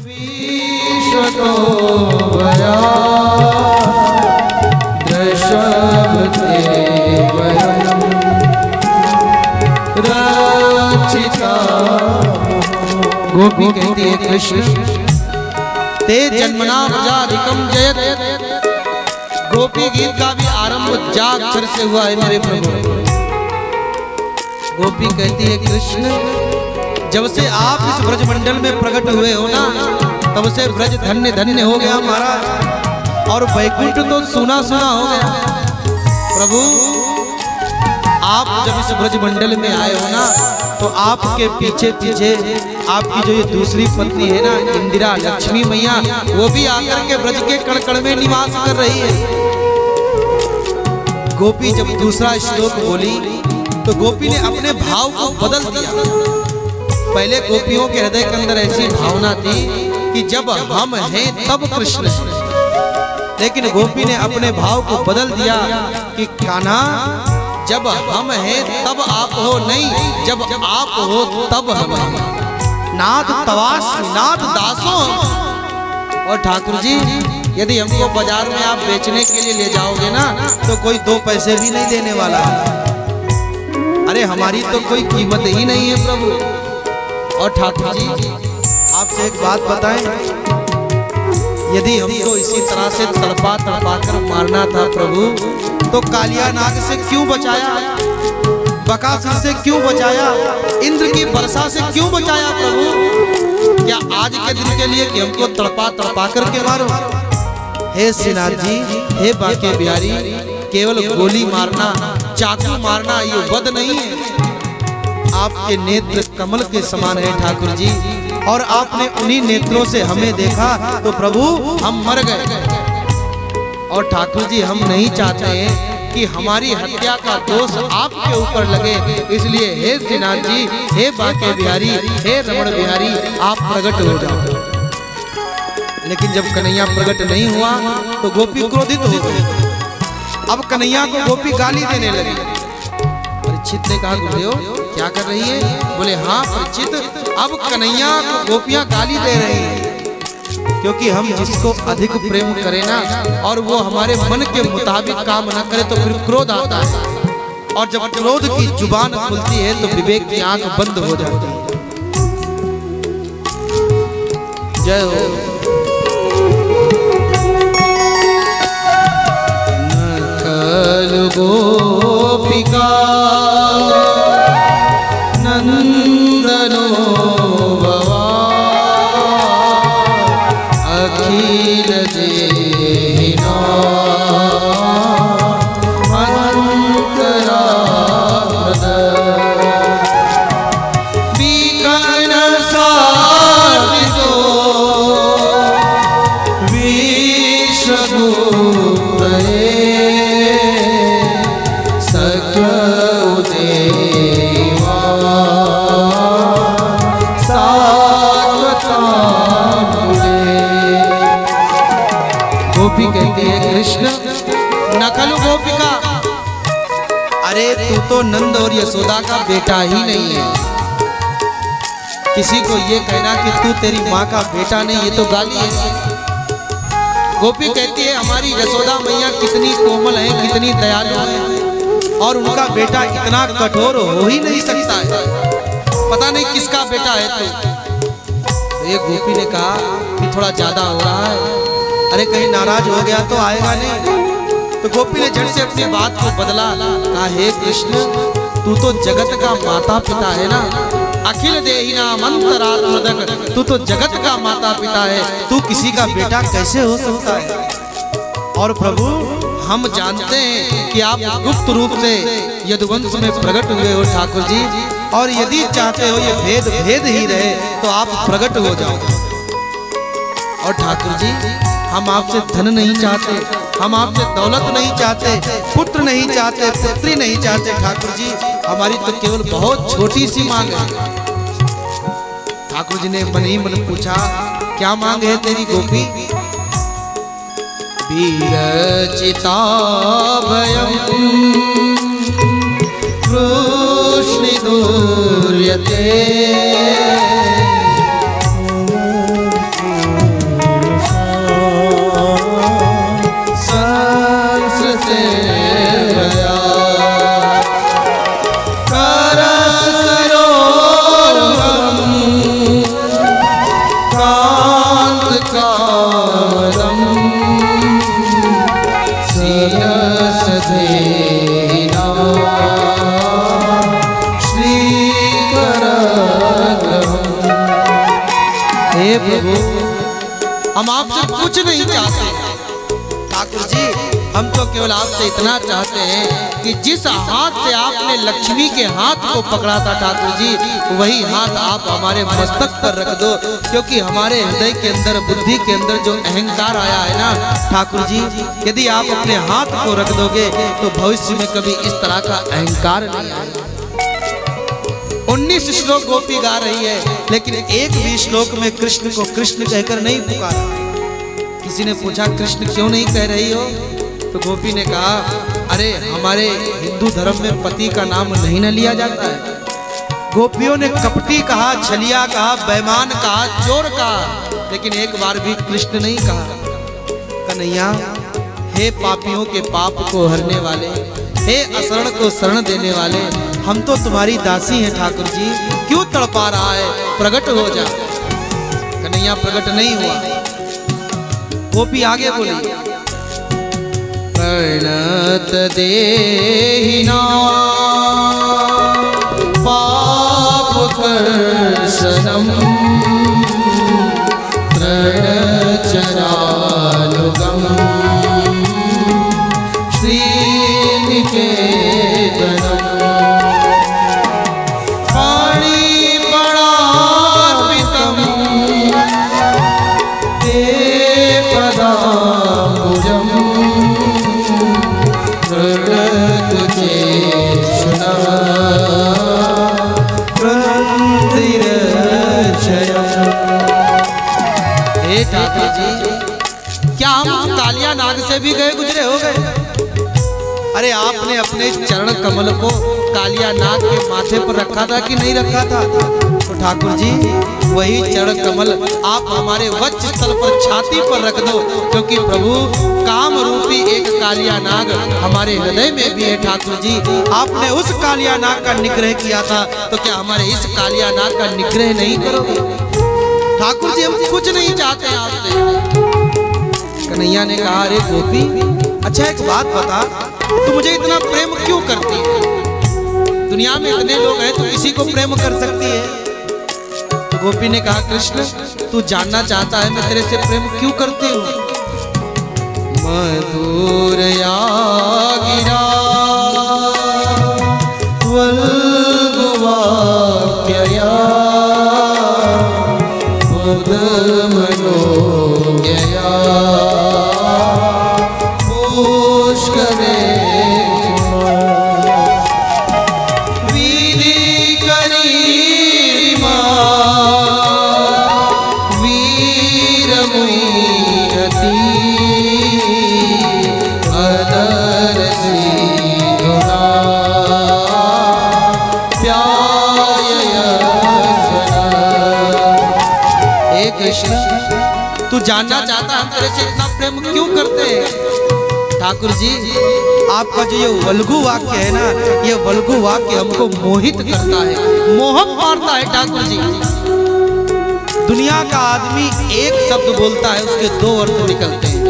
विश्वतो वया दशवते वयं रचिता। गोपी कहती है कृष्ण ते जन्मना प्रजाधिकम जयत। गोपी गीत का भी आरंभ जा अक्षर से हुआ है मेरे प्रभु। गोपी कहती है कृष्ण जब से आप इस ब्रजमंडल में प्रकट हुए हो ना, तब से ब्रज धन्य धन्य हो गया हमारा, और वैकुंठ तो सुना सुना हो गया। प्रभु आप जब इस ब्रजमंडल में आए हो ना, तो आपके पीछे पीछे आपकी जो ये दूसरी पत्नी है ना इंदिरा लक्ष्मी मैया, वो भी आकर के ब्रज के कण में निवास कर रही है। गोपी जब दूसरा श्लोक बोली तो गोपी ने अपने भाव को बदल दिया। पहले गोपियों के हृदय के अंदर ऐसी भावना थी कि जब हम हैं तब कृष्ण है, लेकिन गोपी ने अपने भाव को बदल दिया कि कान्हा जब हम हैं तब आप हो, नहीं जब आप हो तब हम हैं। नाथ तवास नाथ दासो। और ठाकुर जी यदि हमको बाजार में आप बेचने के लिए ले जाओगे ना, तो कोई 2 पैसे भी नहीं देने वाला है। अरे हमारी तो कोई कीमत ही नहीं है प्रभु। और ठाकुर जी आपसे एक बात बताएं, यदि हमको इसी तरह से तड़पा तड़पा कर मारना था प्रभु, तो कालिया नाग से क्यों बचाया, बकासुर से क्यों बचाया, इंद्र की वर्षा से क्यों बचाया प्रभु? क्या आज के दिन के लिए कि हमको तड़पा तड़पा करके मारो? हे श्रीनाथ जी, हे बांके बिहारी, केवल गोली मारना, चाकू मारना ये वध नहीं है। आपके नेत्र कमल के समान है ठाकुर जी, और आपने उन्हीं नेत्रों से हमें देखा तो प्रभु हम मर गए। और ठाकुर जी हम नहीं चाहते हैं कि हमारी हत्या का दोष आपके ऊपर लगे, इसलिए हे श्रीनाथ जी, हे बांके बिहारी, हे रमण बिहारी, आप प्रकट हो जाओ। लेकिन जब कन्हैया प्रकट नहीं हुआ तो गोपी क्रोधित हो गई। अब कन्हैया को गोपी गाली देने लगी। परीक्षित ने कहा गुरुदेव क्या कर रही है? बोले हाँ परीक्षित, अब कन्हैया को गोपियां गाली दे रही हैं, क्योंकि हम जिसको अधिक प्रेम करें ना, और वो हमारे मन के मुताबिक काम ना करे तो फिर क्रोध आता है, और जब क्रोध की जुबान खुलती है तो विवेक की आंख बंद हो जाती है। जय हो। गोपिका नंदनो भवा अखिल देहिना अंतरा बीकन साधितो गोपी कहती है कृष्ण नकलु गोपिका, अरे तू तो नंद और यशोदा का बेटा ही नहीं है। किसी को ये कहना कि तू तेरी माँ का बेटा नहीं, ये तो गाली है। गोपी कहती है हमारी यशोदा मैया कितनी कोमल है, कितनी दयालु है, और उनका बेटा इतना कठोर हो ही नहीं सकता है। पता नहीं किसका बेटा है तू। तो ये गोपी ने कहा कि थोड़ा ज्यादा हो रहा है, अरे कहीं नाराज हो गया तो आएगा नहीं। तो गोपी ने झट से अपनी बात को बदला, कहा हे कृष्ण तू तो जगत का माता पिता है ना, अखिल देहिना मंतरात्मदक, तू तो जगत का माता पिता है, तू किसी का बेटा कैसे हो सकता है? और प्रभु हम जानते हैं कि आप गुप्त रूप से यदुवंश में प्रकट हुए हो ठाकुर जी, और यदि चाहते हो ये भेद भेद ही रहे तो आप प्रकट हो जाओ। और ठाकुर जी हम आपसे धन नहीं चाहते, हम आपसे दौलत नहीं चाहते, पुत्र नहीं चाहते, पुत्री नहीं चाहते ठाकुर जी, हमारी तो केवल बहुत छोटी सी मांग है। ठाकुर जी ने मन ही मन पूछा क्या मांग है तेरी गोपी? विरचिता भयं वृष्णिदुर्यते हे प्रभु, हम आपसे कुछ नहीं चाहते ठाकुर जी, हम तो केवल आपसे इतना चाहते हैं कि जिस हाथ से आपने लक्ष्मी के हाथ को पकड़ा था ठाकुर जी, वही हाथ आप हमारे मस्तक पर रख दो, क्योंकि हमारे हृदय के अंदर, बुद्धि के अंदर जो अहंकार आया है ना ठाकुर जी, यदि आप अपने हाथ को रख दोगे तो भविष्य में कभी इस तरह का अहंकार नहीं आएगा। 19 श्लोक गोपी गा रही है, लेकिन एक भी श्लोक में कृष्ण को कृष्ण कहकर नहीं पुकारा। किसी ने पूछा कृष्ण क्यों नहीं कह रही हो, तो गोपी ने कहा, अरे हमारे हिंदू धर्म में पति का नाम नहीं न लिया जाता है। गोपियों ने कपटी कहा, छलिया कहा, बेईमान कहा, चोर कहा, लेकिन एक बार भी कृष्ण नहीं कहा। कन्हैया, हे पापियों के पाप को हरने वाले, हे असरण को शरण देने वाले, हम तो तुम्हारी दासी हैं ठाकुर जी, क्यों तड़पा रहा है, प्रकट हो जा। कन्हैया प्रकट नहीं हुआ। गोपी आगे बोली, प्रणत देहिना पाप कर्षणम तृणचरालुकम श्रीनिकेतनम पाणिपणार्पितम ते पदाम्बुजम ठाकुर जी, क्या हम कालिया नाग से भी गए गुजरे हो गए? अरे आपने अपने चरण कमल को कालिया नाग के माथे पर रखा था कि नहीं रखा था? तो ठाकुर जी, वही चरण कमल आप हमारे वक्ष स्थल पर, छाती पर रख दो, क्योंकि प्रभु काम रूपी एक कालिया नाग हमारे हृदय में भी है ठाकुर जी। आपने उस कालिया नाग का निग्रह किया था, तो क्या हमारे इस कालिया नाग का निग्रह नहीं करोगे? ठाकुर जी, हम कुछ नहीं चाहते आपसे। कन्हैया ने कहा, अरे गोपी, अच्छा एक बात बता, तू मुझे इतना प्रेम क्यों करती है? दुनिया में इतने लोग हैं, तो किसी को प्रेम कर सकती है? तो गोपी ने कहा, कृष्ण, तू जानना चाहता है मैं तेरे से प्रेम क्यों करती हूँ? मधुर गिरा वल्गुवाक्यया मनोज्ञया पुष्करे विधि करीमा वीरमुयति अदर सिंधुना कृष्ण, तू जानना चाहता है हम तेरे से इतना प्रेम क्यों करते हैं? ठाकुर जी, आपका जो ये वल्गु वाक्य है ना, ये वल्गु वाक्य हमको मोहित करता है, मोह मारता है ठाकुर जी। दुनिया का आदमी एक शब्द बोलता है, उसके 2 अर्थ निकलते हैं।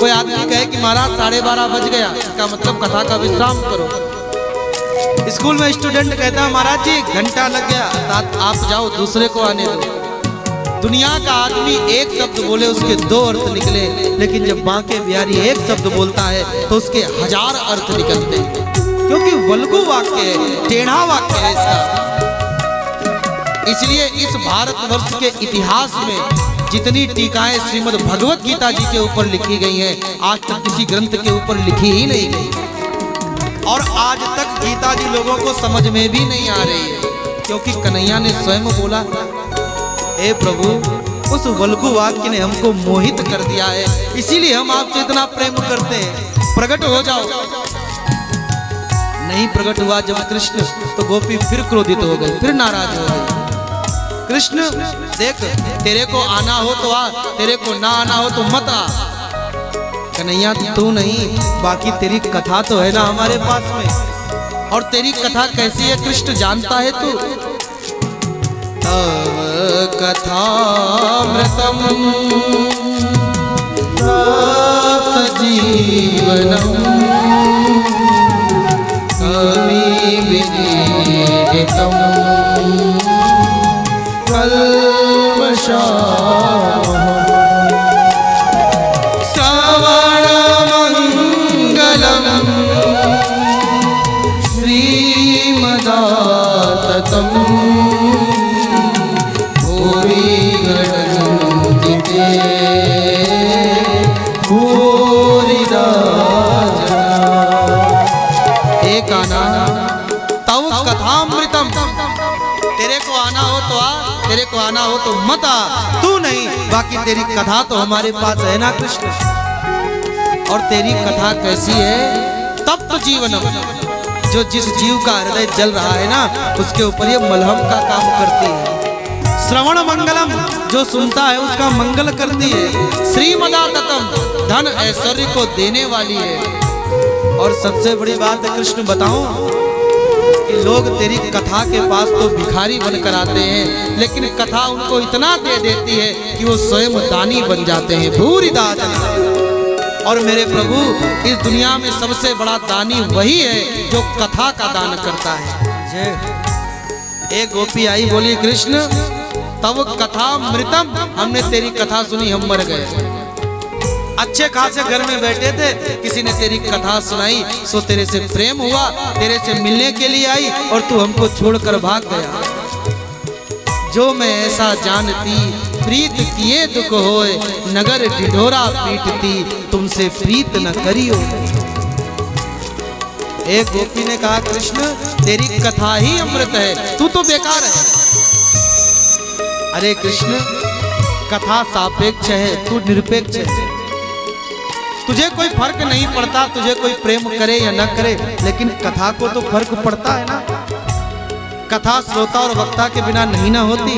कोई आदमी कहे कि महाराज 12:30 बज गया, इसका मतलब कथा का विश्राम करो। स्कूल में स्टूडेंट कहता है, महाराज जी घंटा लग गया, आप जाओ, दूसरे को आने दो। दुनिया का आदमी एक शब्द बोले, उसके 2 अर्थ निकले, लेकिन जब बांके बिहारी एक शब्द बोलता है तो उसके 1000 अर्थ निकलते हैं, क्योंकि वल्गु वाक्य है, टेढ़ा वाक्य है इसका। इसलिए इस भारतवर्ष के इतिहास में जितनी टीकाएं श्रीमद् भगवत गीता जी के ऊपर लिखी गई हैं, आज तक किसी ग्रंथ के ऊपर लिखी ही नहीं गई, और आज तक गीता जी लोगों को समझ में भी नहीं आ रही है, क्योंकि कन्हैया ने स्वयं बोला, हे प्रभु, उस वल्गु वाक्य ने हमको मोहित कर दिया है, इसीलिए हम आपसे इतना प्रेम करते हैं, प्रकट हो जाओ। नहीं प्रकट हुआ जब कृष्ण, तो गोपी फिर क्रोधित हो गई, फिर नाराज हो गई। कृष्ण, देख, तेरे को आना हो तो आ, तेरे को ना आना हो तो मत आ। कन्हैया, तू नहीं, बाकी तेरी कथा तो है ना हमारे पास में, और तेरी कथा कैसी है कृष्ण जानता है तू। तव कथामृतम तप्त जीवनम कवि विनीतम कल्मष श्रवण मंगलम श्रीमदाततम भूरि गणन्ति भूरिदा जना। एक आना तव कथामृतम, तेरे को आना हो तो आ, तेरे को आना हो तो मत आ, तू नहीं, बाकी तेरी कथा तो हमारे पास है ना कृष्ण। और तेरी कथा कैसी है? तप्त जीवनम, जो जिस जीव का हृदय जल रहा है ना, उसके ऊपर ये मलहम का काम करती है। श्रवण मंगलम, जो सुनता है उसका मंगल करती है। श्रीमदाततम, धन ऐश्वर्य को देने वाली है। और सबसे बड़ी बात है कृष्ण बताऊं कि लोग तेरी कथा के पास तो भिखारी बनकर आते हैं, लेकिन कथा उनको इतना दे देती है कि वो स्वयं दानी बन जाते हैं। भूरि दान। और मेरे प्रभु, इस दुनिया में सबसे बड़ा दानी वही है जो कथा का दान करता है। एक गोपी आई, बोली कृष्ण तब कथा मृतम, हमने तेरी कथा सुनी, हम मर गए। अच्छे खासे घर में बैठे थे, किसी ने तेरी कथा सुनाई, सो तेरे से प्रेम हुआ, तेरे से मिलने के लिए आई और तू हमको छोड़कर भाग गया। जो मैं ऐसा जानती, प्रीत किए दुख होए, नगर ढिढोरा पीटती, तुमसे प्रीत न करियो। एक गोपी ने कहा कृष्ण तेरी कथा ही अमृत है, तू तो बेकार है। अरे कृष्ण, कथा सापेक्ष है, तू निरपेक्ष है। तुझे कोई फर्क नहीं पड़ता, तुझे कोई प्रेम करे या न करे, लेकिन कथा को तो फर्क पड़ता है ना। कथा श्रोता और वक्ता के बिना नहीं ना होती।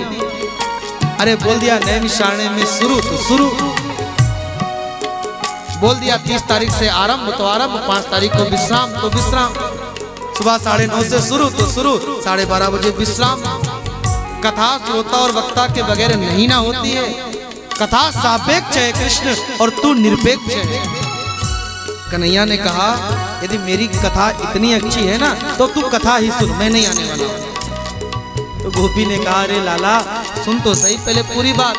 अरे बोल दिया नैमिषारण्य में शुरू तो शुरू, बोल दिया 30 तारीख से आरंभ तो आरंभ, 5 तारीख को विश्राम तो विश्राम, सुबह 9:30 से शुरू तो शुरू, 12:30 बजे विश्राम। कथा श्रोता और वक्ता के बगैर नहीं ना होती है। कथा सापेक्ष है कृष्ण और तू निरपेक्ष है। कन्हैया ने कहा यदि मेरी कथा इतनी अच्छी है ना तो तू कथा ही सुन, मैं नहीं आने वाला। तो गोपी ने कहा अरे लाला सुन तो सही पहले पूरी बात।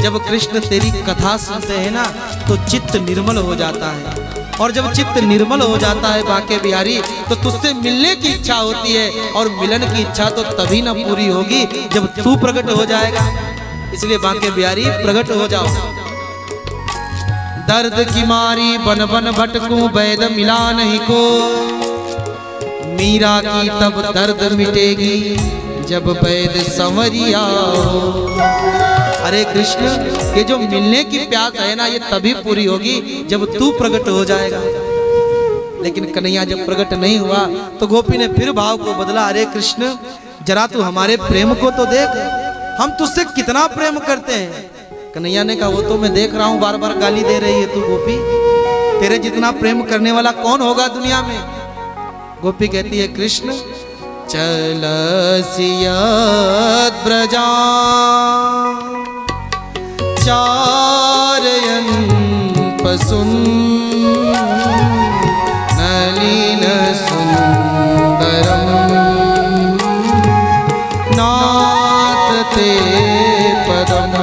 जब कृष्ण तेरी कथा सुनते हैं ना तो चित्त निर्मल हो जाता है, और जब चित्त निर्मल हो जाता है बाके बिहारी, तो तुझसे मिलने की इच्छा होती है, और मिलन की इच्छा तो तभी ना पूरी होगी जब तू प्रकट हो जाएगा। इसलिए बाके बिहारी प्रकट हो जाओ। दर्द की मारी बन बन भटकूं, वैद मिला नहीं को, मीरा की तब दर्द मिटेगी जब वैद संवरिया हो। अरे कृष्ण, ये जो मिलने की प्यास है ना ये तभी पूरी होगी जब तू प्रकट हो जाएगा। लेकिन कन्हैया जब प्रकट नहीं हुआ तो गोपी ने फिर भाव को बदला। अरे कृष्ण, जरा तू हमारे प्रेम को तो देख, हम तुझसे कितना प्रेम करते हैं। कन्हैया ने कहा वो तो मैं देख रहा हूँ, बार बार गाली दे रही है तू गोपी, तेरे जितना प्रेम करने वाला कौन होगा दुनिया में। गोपी कहती है कृष्ण चलसियत ब्रजा चारयन पसुन नलिन सुंदरम नाथ ते पदम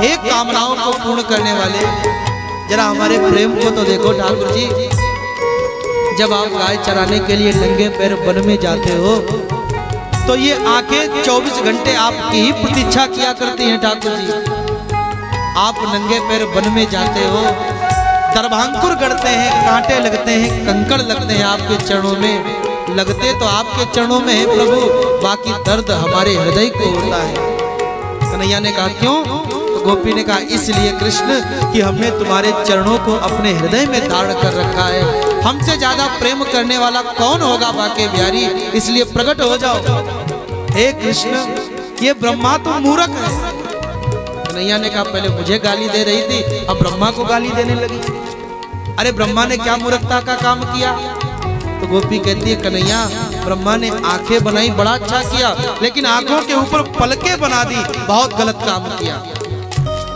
एक कामनाओं को पूर्ण करने वाले, जरा हमारे प्रेम को तो देखो ठाकुर जी। जब आप गाय चराने के लिए नंगे पैर वन में जाते हो तो ये आंखें 24 घंटे आपकी ही प्रतीक्षा किया करती हैं ठाकुर जी। आप नंगे पैर वन में जाते हो, दर्भांकुर गड़ते हैं, कांटे लगते हैं, कंकड़ लगते हैं आपके चरणों में, लगते तो आपके चरणों में है प्रभु, बाकी दर्द हमारे हृदय को होता है। कन्हैया ने कहा क्यों? तो गोपी ने कहा इसलिए कृष्ण कि हमने तुम्हारे चरणों को अपने हृदय में धारण कर रखा है। हमसे ज्यादा प्रेम करने वाला कौन होगा बाके बिहारी, इसलिए प्रकट हो जाओ। हे कृष्ण, ये ब्रह्मा तो मूर्ख है। कन्हैया ने कहा पहले मुझे गाली दे रही थी, अब ब्रह्मा को गाली देने लगी। अरे ब्रह्मा ने क्या मूर्खता का काम किया? तो गोपी कहती है कन्हैया, ब्रह्मा ने आंखें बनाई, बड़ा अच्छा किया, लेकिन आंखों के ऊपर पलकें बना दी, बहुत गलत काम किया।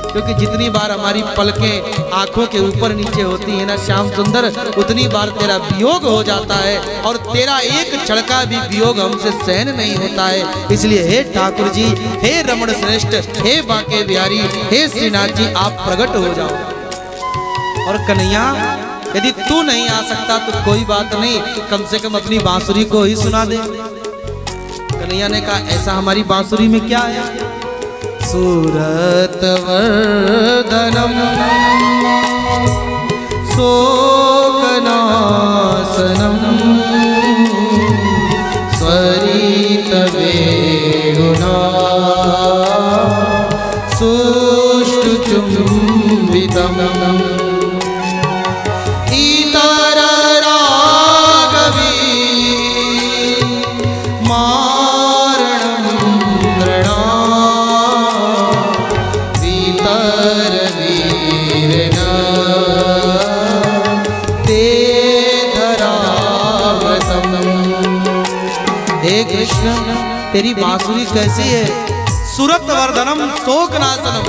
क्योंकि जितनी बार हमारी पलकें आंखों के ऊपर नीचे होती है ना श्याम सुंदर, उतनी बार तेरा वियोग हो जाता है, और तेरा एक छड़का भी वियोग हमसे सहन नहीं होता है। इसलिए हे ठाकुर जी, हे रमण श्रेष्ठ, हे बांके बिहारी, हे श्रीनाथ जी, आप प्रकट हो जाओ। और कन्हैया, यदि तू नहीं आ सकता तो कोई बात नहीं, कम से कम अपनी बांसुरी को ही सुना दे। कन्हैया ने कहा, ऐसा हमारी बांसुरी में क्या है? सूरत वर्धनम शोकनाशनम स्वरित वेणुना सुष्टु चुंबितम इतर रागवी तेरी बांसुरी कैसी है? सुरत वर्धनम शोकनाशनम।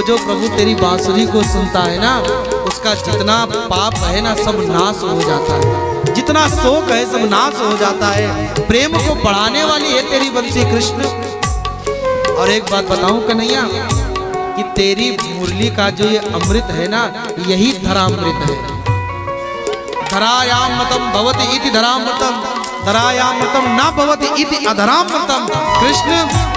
जो प्रभु तेरी बांसुरी को सुनता है ना, उसका जितना पाप है ना सब नाश हो जाता है, जितना शोक है सब नाश हो जाता है। प्रेम को बढ़ाने वाली है तेरी बंसी कृष्ण। और एक बात बताऊं कन्हैया, कि तेरी मुरली का जो ये अमृत है ना, यही धरामृत है। धरायाम मतम भवति इति धरामृतम, धरायामृतम न भवति इति अधरामृतम। कृष्ण,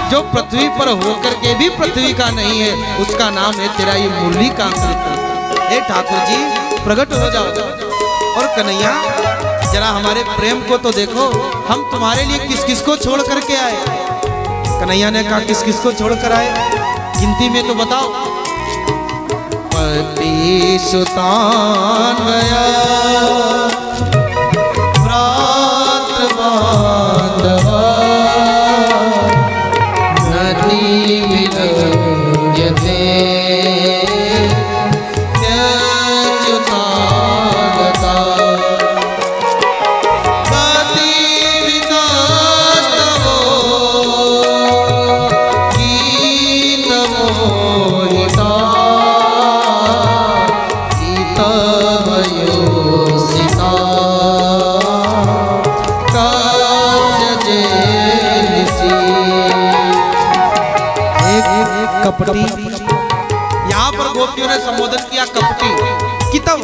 जो पृथ्वी पर होकर के भी पृथ्वी का नहीं है, उसका नाम है तेरा ये मुरली का अमृत। हे ठाकुर जी, प्रकट हो जाओ। और कन्हैया, जरा हमारे प्रेम को तो देखो, हम तुम्हारे लिए किस किस को छोड़ करके आए? कन्हैया ने कहा, किस किस को छोड़ कर आए? गिनती में तो बताओ। पति सुतान गया, कपटी। यहाँ पर गोपियों ने संबोधन किया कपटी कि तब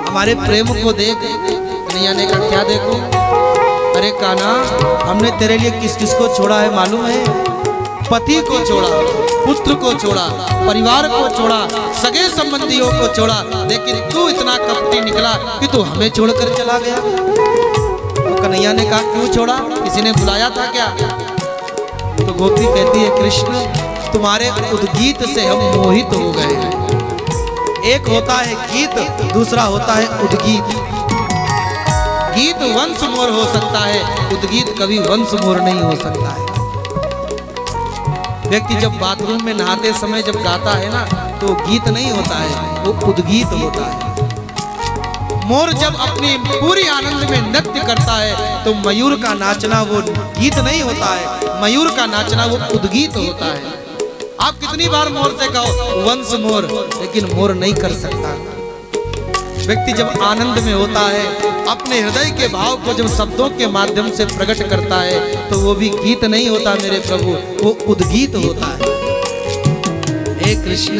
हमारे प्रेम को देख। कन्हैया ने कहा, क्या देखो? अरे कान्हा, हमने तेरे लिए किस किस को छोड़ा है मालूम है? पति को छोड़ा, पुत्र को छोड़ा, परिवार को छोड़ा, सगे संबंधियों को छोड़ा, लेकिन तू इतना कपटी निकला कि तू हमें छोड़कर चला गया। तो कन्हैया ने कहा, क्यों छोड़ा? किसी ने बुलाया था क्या? तो गोपी कहती है, कृष्ण, तुम्हारे उद्गीत से हम मोहित हो गए। एक होता है गीत, दूसरा होता है उद्गीत। गीत वंश मोर हो सकता है, उद्गीत कभी वंश मोर नहीं हो सकता है। व्यक्ति जब बाथरूम में नहाते समय जब गाता है ना, तो गीत नहीं होता है, वो उद्गीत होता है। मोर जब अपनी पूरी आनंद में नृत्य करता है, तो मयूर का नाचना वो गीत नहीं होता है, मयूर का नाचना वो उद्गीत होता है। आप कितनी बार मोर से कहो वंश मोर, लेकिन मोर नहीं कर सकता। व्यक्ति जब आनंद में होता है, अपने हृदय के भाव को जब शब्दों के माध्यम से प्रकट करता है, तो वो भी गीत नहीं होता मेरे प्रभु, वो उद्गीत होता है। हे कृष्ण,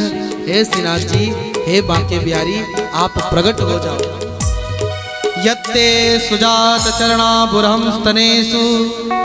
हे श्रीनाथ जी, हे बांके बिहारी, आप प्रकट हो जाओ। यत्ते सुजात चरणाबुरहं स्तनेषु